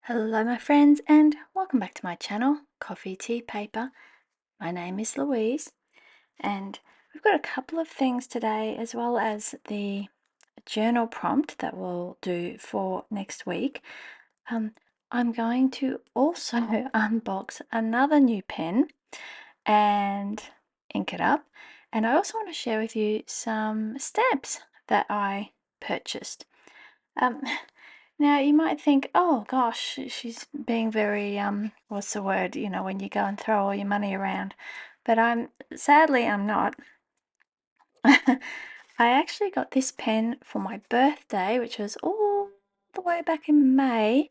Hello my friends and welcome back to my channel, Coffee Tea Paper. My name is Louise and we've got a couple of things today as well as the journal prompt that we'll do for next week. I'm going to also unbox another new pen and ink it up, and I also want to share with you some stamps that I purchased. Now you might think, oh gosh, she's being very what's the word, when you go and throw all your money around. But sadly I'm not. I actually got this pen for my birthday, which was all the way back in May,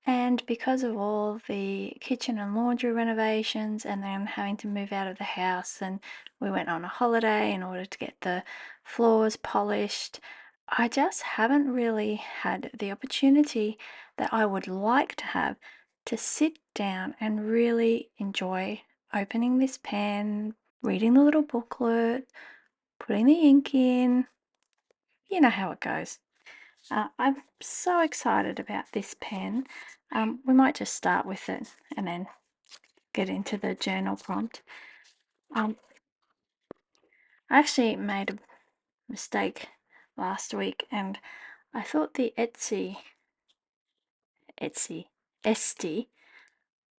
and because of all the kitchen and laundry renovations and then having to move out of the house, and we went on a holiday in order to get the floors polished, I just haven't really had the opportunity that I would like to have to sit down and really enjoy opening this pen, reading the little booklet, putting the ink in. You know how it goes. I'm so excited about this pen. We might just start with it and then get into the journal prompt. I actually made a mistake last week and I thought the Etsy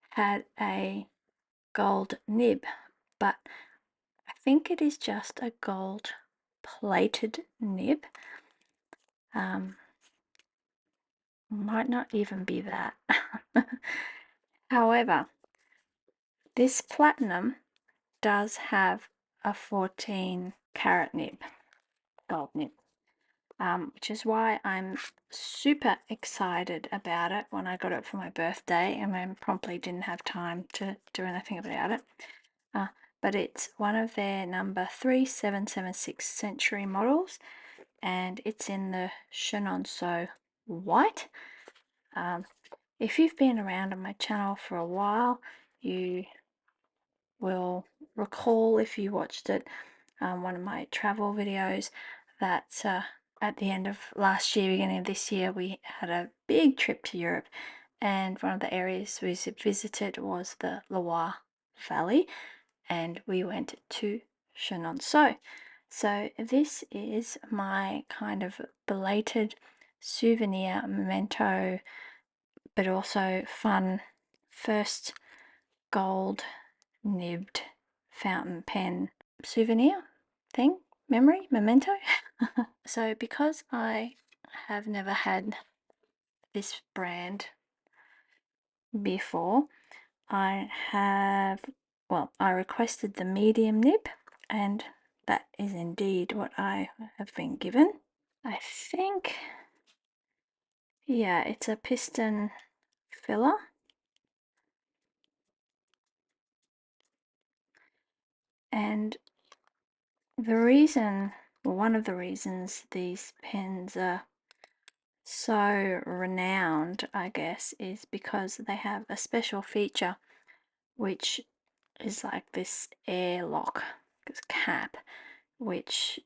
had a gold nib, but I think it is just a gold plated nib. Might not even be that. However, this platinum does have a 14-carat nib, gold nib, which is why I'm super excited about it when I got it for my birthday, and I promptly didn't have time to do anything about it. But it's one of their number 3776 Century models, and it's in the Chenonceau White. If you've been around on my channel for a while, you will recall, if you watched it, one of my travel videos, that at the end of last year, beginning of this year, we had a big trip to Europe, and one of the areas we visited was the Loire Valley, and we went to Chenonceau. So this is my kind of belated souvenir memento, but also fun first gold nibbed fountain pen souvenir thing, memento. So because I have never had this brand before, I requested the medium nib, and that is indeed what I have been given. I think, yeah, it's a piston filler. And one of the reasons these pens are so renowned, I guess, is because they have a special feature which is like this airlock, this cap, which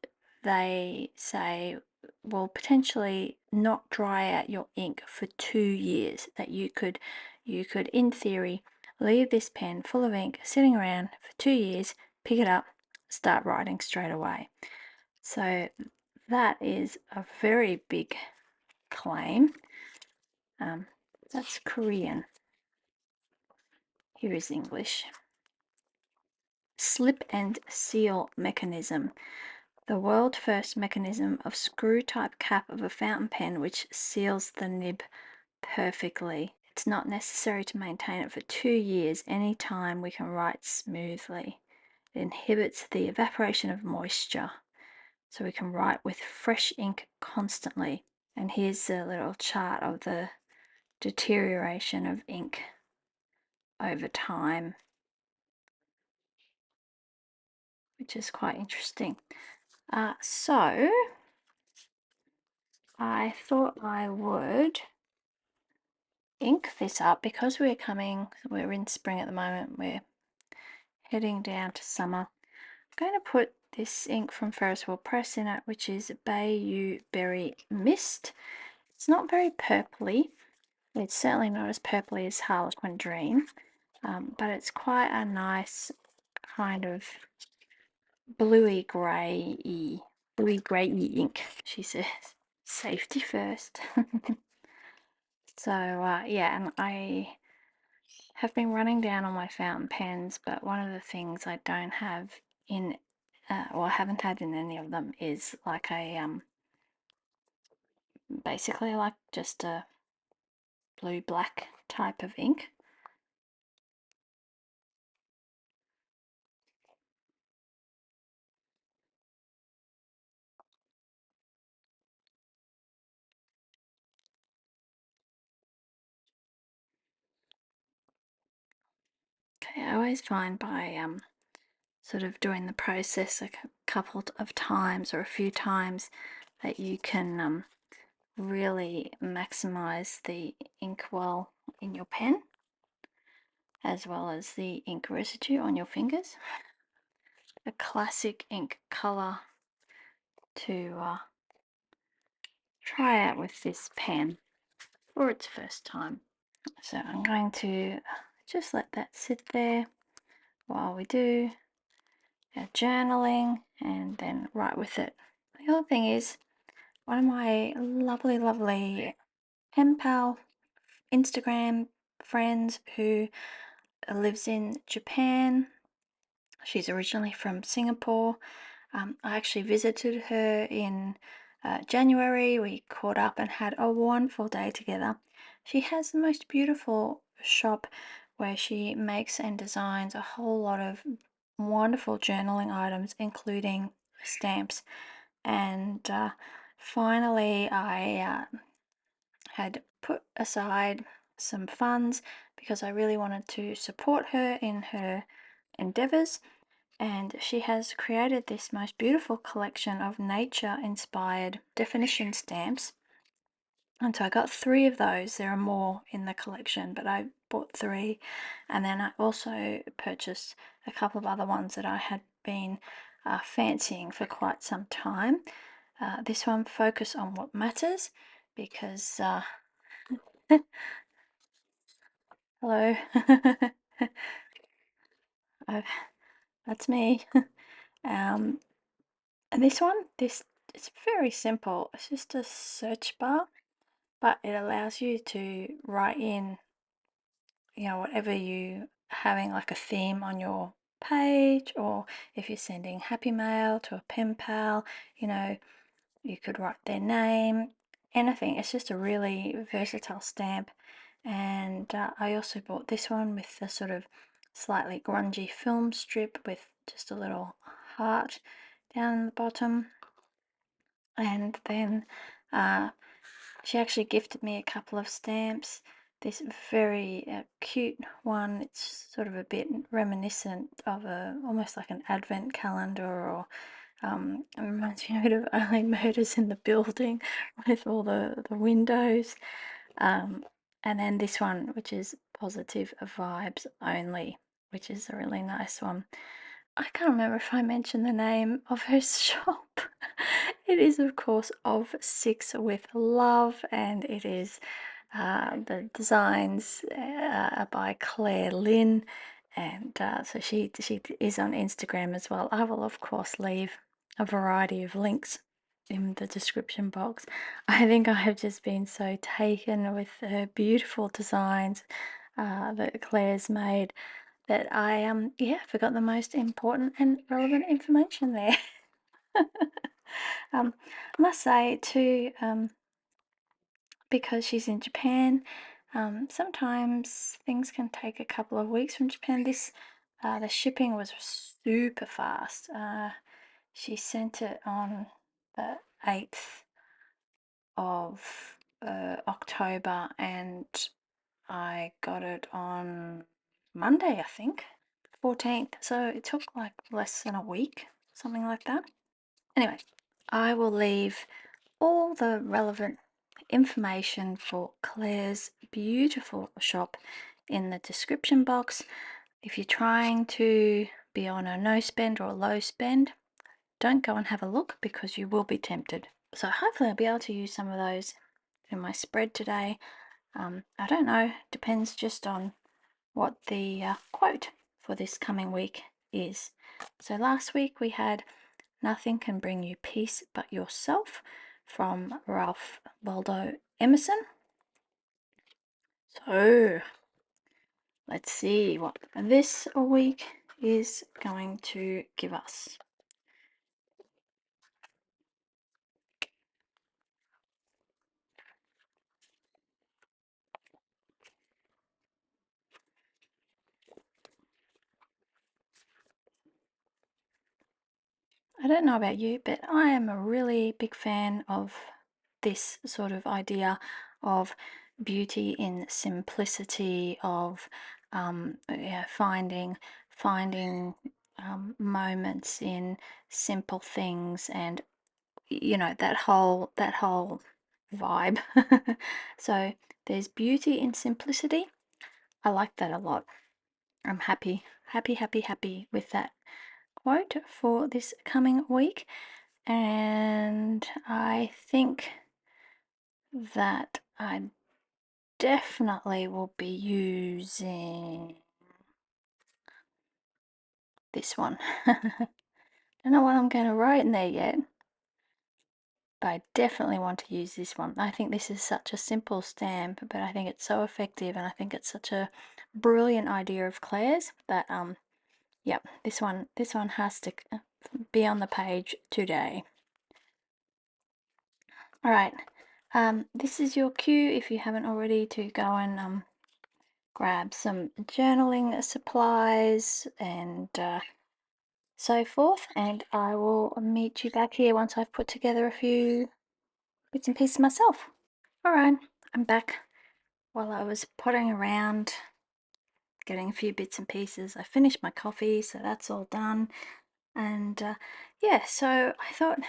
they say will potentially not dry out your ink for 2 years. That you could in theory leave this pen full of ink sitting around for 2 years, pick it up, start writing straight away. So that is a very big claim. That's Korean. Here is English. Slip and seal mechanism. The world first mechanism of screw type cap of a fountain pen which seals the nib perfectly. It's not necessary to maintain it for 2 years. Any time we can write smoothly. It inhibits the evaporation of moisture, so we can write with fresh ink constantly. And here's a little chart of the deterioration of ink over time, which is quite interesting. So I thought I would ink this up because we're in spring at the moment, we're heading down to summer. I'm going to put this ink from Ferris Wheel Press in it, which is Bayou Berry Mist. It's not very purpley, It's certainly not as purpley as Harlequin Dream, but it's quite a nice kind of bluey grey ink, she says. Safety first. So yeah, and I have been running down on my fountain pens, but one of the things I don't have in, or I haven't had in any of them, is like a basically like just a blue black type of ink. Okay, I always find by sort of doing the process a couple of times or a few times that you can really maximize the ink well in your pen, as well as the ink residue on your fingers. A classic ink color to try out with this pen for its first time. So I'm going to just let that sit there while we do our journaling and then write with it. The other thing is, one of my lovely pen pal Instagram friends who lives in Japan. She's originally from Singapore. I actually visited her in January. We caught up and had a wonderful day together. She has the most beautiful shop where she makes and designs a whole lot of wonderful journaling items, including stamps. And finally, I had put aside some funds because I really wanted to support her in her endeavors, and she has created this most beautiful collection of nature inspired definition stamps. And so I got 3 of those. There are more in the collection, but I bought 3, and then I also purchased a couple of other ones that I had been fancying for quite some time. This one, Focus on What Matters, because hello. That's me. And this one, it's very simple. It's just a search bar, but it allows you to write in, whatever you having like a theme on your page, or if you're sending happy mail to a pen pal, you could write their name, anything. It's just a really versatile stamp. And I also bought this one with the sort of slightly grungy film strip with just a little heart down the bottom. And then she actually gifted me a couple of stamps. This very cute one. It's sort of a bit reminiscent of almost like an advent calendar, or it reminds me a bit of Only Murders in the Building with all the windows. And then this one, which is Positive Vibes Only, which is a really nice one. I can't remember if I mentioned the name of her shop. It is, of course, Of Six with Love, and it is the designs are by Claire Lynn, and so she is on Instagram as well. I will, of course, leave a variety of links in the description box. I think I have just been so taken with her beautiful designs that Claire's made, that I forgot the most important and relevant information there. I must say too, because she's in Japan, sometimes things can take a couple of weeks from Japan. The shipping was super fast. She sent it on the 8th of October, and I got it on Monday, I think, 14th. So it took like less than a week, something like that. Anyway, I will leave all the relevant information for Claire's beautiful shop in the description box. If you're trying to be on a no spend or a low spend, don't go and have a look, because you will be tempted. So hopefully I'll be able to use some of those in my spread today. I don't know, depends just on what the quote for this coming week is. So last week we had "Nothing can bring you peace but yourself" from Ralph Waldo Emerson. So let's see what this week is going to give us. I don't know about you, but I am a really big fan of this sort of idea of beauty in simplicity, of yeah, finding moments in simple things, and you know, that whole vibe. So there's beauty in simplicity. I like that a lot. I'm happy with that quote for this coming week. And I think that I definitely will be using this one. Don't know what I'm going to write in there yet, but I definitely want to use this one. I think this is such a simple stamp, but I think it's so effective, and I think it's such a brilliant idea of Claire's that yep, this one has to be on the page today. All right, this is your cue, if you haven't already, to go and grab some journaling supplies and so forth, and I will meet you back here once I've put together a few bits and pieces myself. All right, I'm back. While I was potting around getting a few bits and pieces, I finished my coffee, so that's all done. And yeah, so I thought,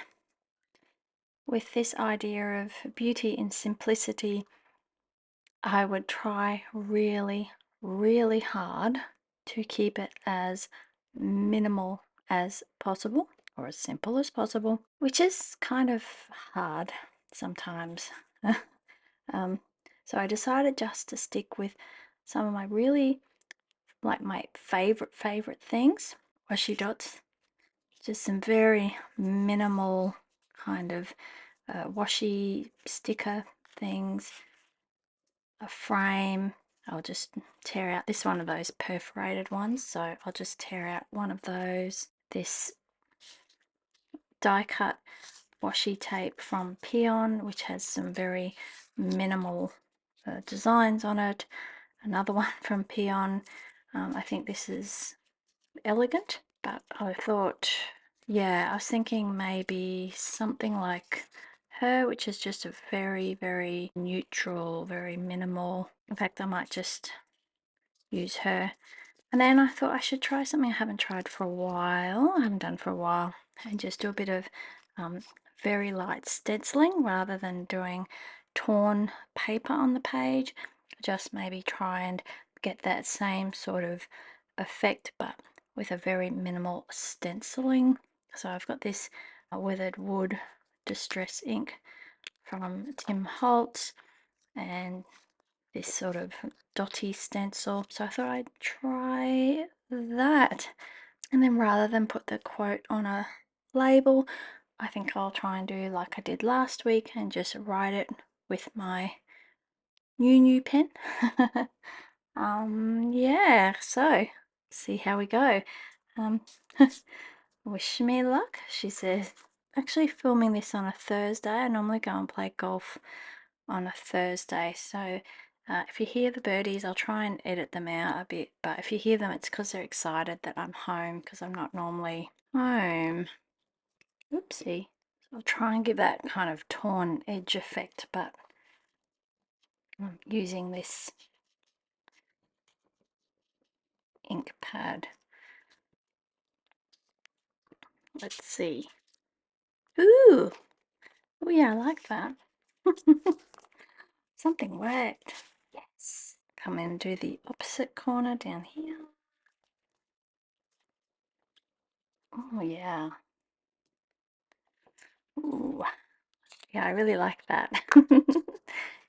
with this idea of beauty in simplicity, I would try really, really hard to keep it as minimal as possible, or as simple as possible, which is kind of hard sometimes. um, so I decided just to stick with some of my really, like, my favorite things, washi dots, just some very minimal kind of washi sticker things, a frame. I'll just tear out this one of those perforated ones, so I'll just tear out one of those. This die cut washi tape from Peon, which has some very minimal designs on it. Another one from Peon. I think this is Elegant, but I thought, yeah, I was thinking maybe something like her, which is just a very neutral, very minimal. In fact, I might just use her. And then I thought I should try something I haven't tried for a while, I haven't done for a while, and just do a bit of very light stenciling rather than doing torn paper on the page. Just maybe try and get that same sort of effect, but with a very minimal stenciling. So I've got this Weathered Wood Distress ink from Tim Holtz, and this sort of dotty stencil. So I thought I'd try that. And then rather than put the quote on a label, I think I'll try and do like I did last week and just write it with my new pen. Yeah, so see how we go. Um, wish me luck, she says. Actually filming this on a Thursday. I normally go and play golf on a Thursday, so if you hear the birdies, I'll try and edit them out a bit, but if you hear them, it's because they're excited that I'm home, because I'm not normally home. Oopsie. So I'll try and give that kind of torn edge effect, but I'm using this ink pad. Let's see. Ooh! Oh yeah, I like that. Something worked. Yes. Come in and do the opposite corner down here. Oh yeah. Ooh. Yeah, I really like that.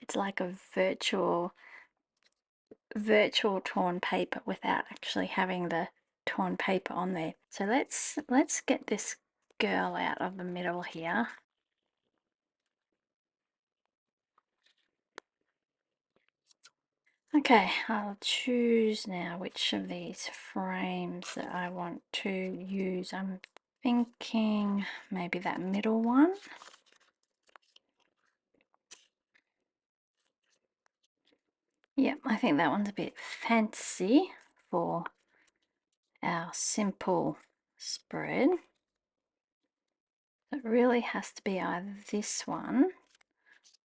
It's like a virtual torn paper without actually having the torn paper on there. So let's get this girl out of the middle here. Okay, I'll choose now which of these frames that I want to use. I'm thinking maybe that middle one. Yep, I think that one's a bit fancy for our simple spread. It really has to be either this one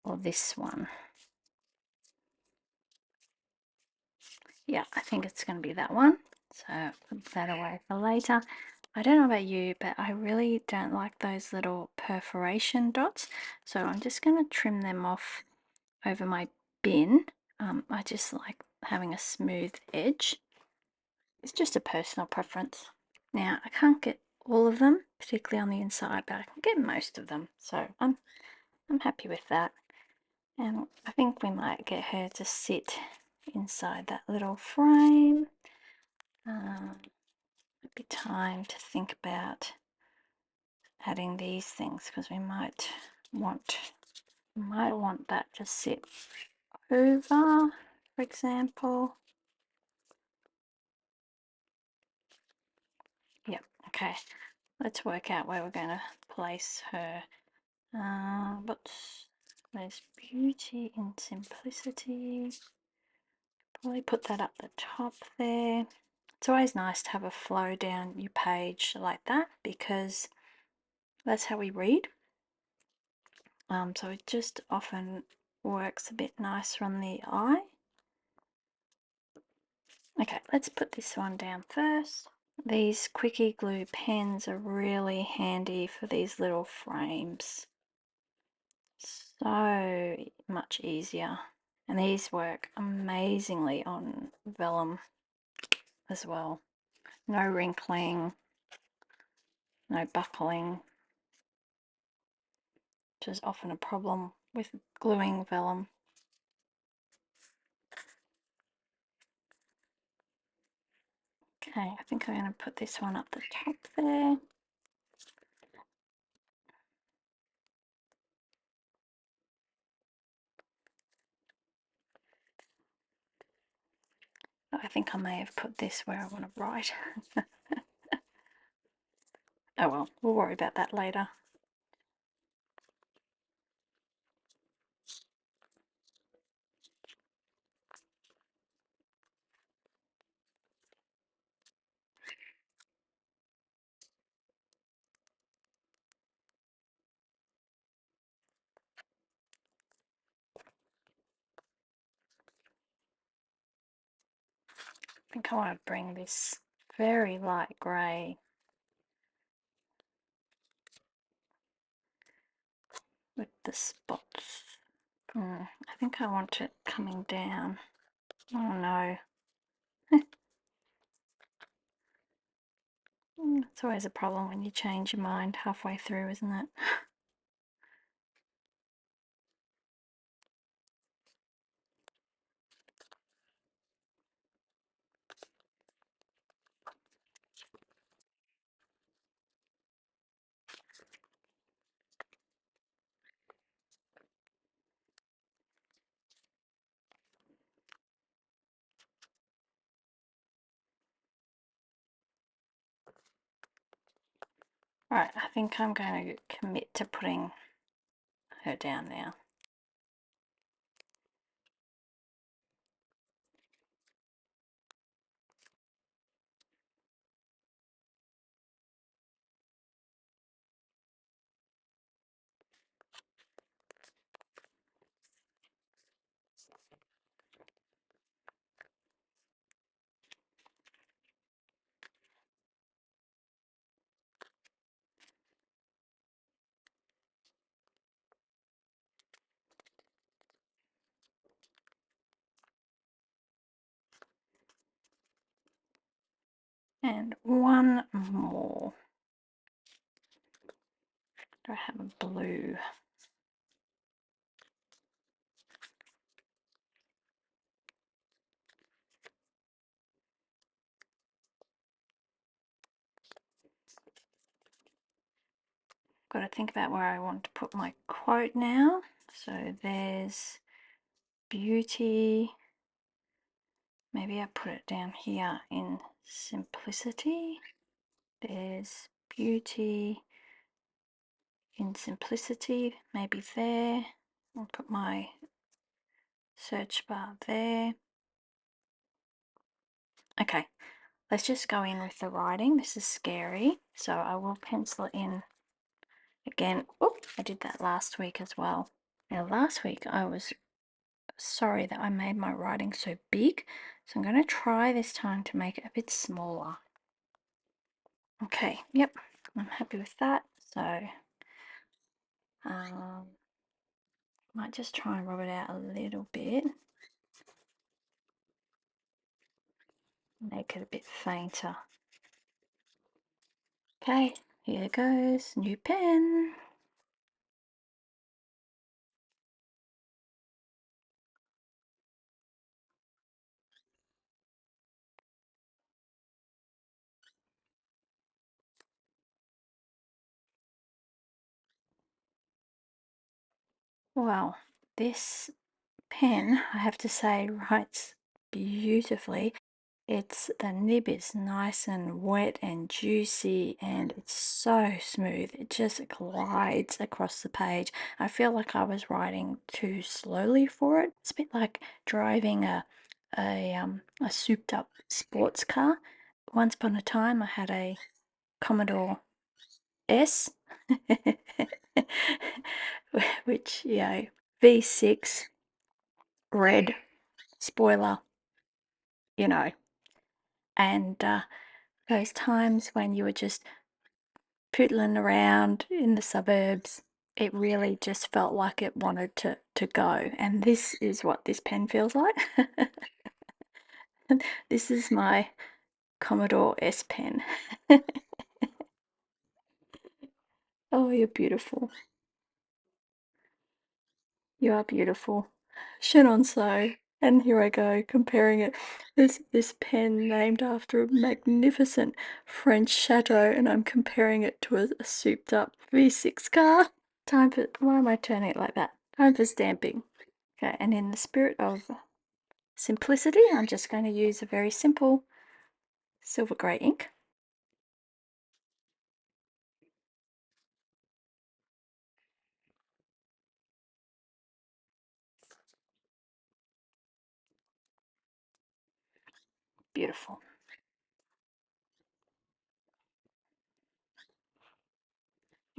or this one. Yeah, I think it's going to be that one. So put that away for later. I don't know about you, but I really don't like those little perforation dots. So I'm just going to trim them off over my bin. I just like having a smooth edge. It's just a personal preference. Now, I can't get all of them, particularly on the inside, but I can get most of them. So I'm happy with that. And I think we might get her to sit inside that little frame. Might be time to think about adding these things because we might want that to sit over, for example. Yep, okay. Let's work out where we're going to place her. But there's beauty in simplicity. Probably put that up the top there. It's always nice to have a flow down your page like that because that's how we read. So it just often works a bit nicer on the eye. Okay, let's put this one down first. These quickie glue pens are really handy for these little frames. So much easier. And these work amazingly on vellum as well. No wrinkling, no buckling, which is often a problem with gluing vellum. Okay, I think I'm going to put this one up the top there. I think I may have put this where I want to write. Oh well, we'll worry about that later. I think I want to bring this very light grey with the spots. I think I want it coming down. Oh no. It's always a problem when you change your mind halfway through, isn't it? Right, I think I'm going to commit to putting her down now. And one more. Do I have a blue? got to think about where I want to put my quote now. So there's beauty. Maybe I put it down here in simplicity. There's beauty in simplicity, maybe there. I'll put my search bar there. Okay, let's just go in with the writing. This is scary, so I will pencil it in again. Oh, I did that last week as well. Now last week I was sorry that I made my writing so big, so I'm going to try this time to make it a bit smaller. Okay, yep, I'm happy with that. So might just try and rub it out a little bit, make it a bit fainter. Okay, here goes, new pen. Well, this pen, I have to say, writes beautifully. The nib is nice and wet and juicy, and it's so smooth. It just glides across the page. I feel like I was writing too slowly for it. It's a bit like driving a souped up sports car. Once upon a time I had a Commodore S which, V6 red spoiler, and those times when you were just poodling around in the suburbs, it really just felt like it wanted to go. And this is what this pen feels like. This is my Commodore S pen. Oh, you're beautiful. You are beautiful. Chenonceau. And here I go, comparing it. This pen named after a magnificent French chateau, and I'm comparing it to a souped up V6 car. Time for, why am I turning it like that? Time for stamping. Okay, and in the spirit of simplicity, I'm just going to use a very simple silver grey ink. Beautiful.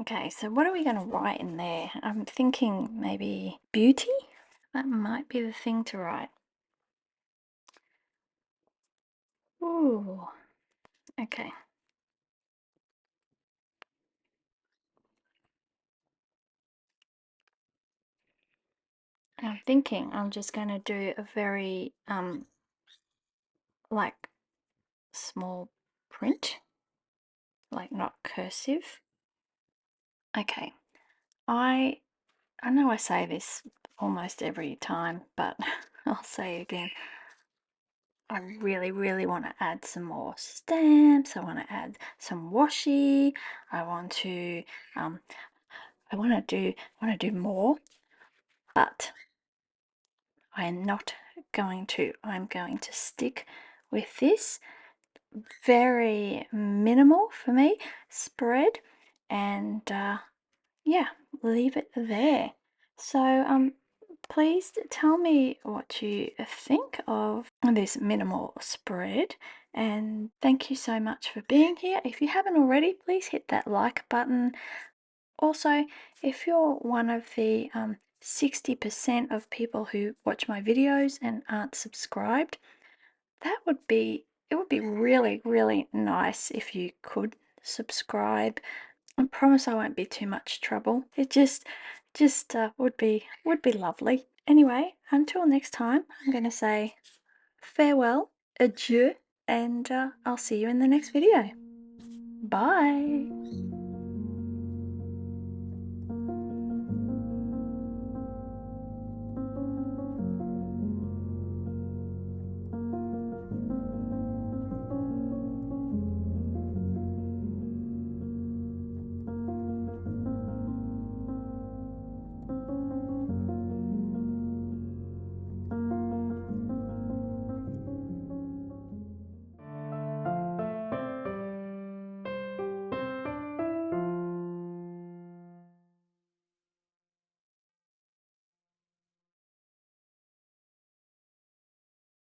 Okay, so what are we going to write in there? I'm thinking maybe beauty? That might be the thing to write. Ooh, okay. I'm thinking I'm just going to do a very, like, small print, like not cursive. Okay, I know I say this almost every time, but I'll say it again. I really, really want to add some more stamps. I want to add some washi. I want to, I want to do more, but I'm not going to. I'm going to stick with this very minimal for me spread, and yeah, leave it there. So please tell me what you think of this minimal spread, and thank you so much for being here. If you haven't already, please hit that like button. Also, if you're one of the 60% of people who watch my videos and aren't subscribed, it would be really, really nice if you could subscribe. I promise I won't be too much trouble. It just would be lovely. Anyway, until next time, I'm going to say farewell, adieu, and I'll see you in the next video. Bye.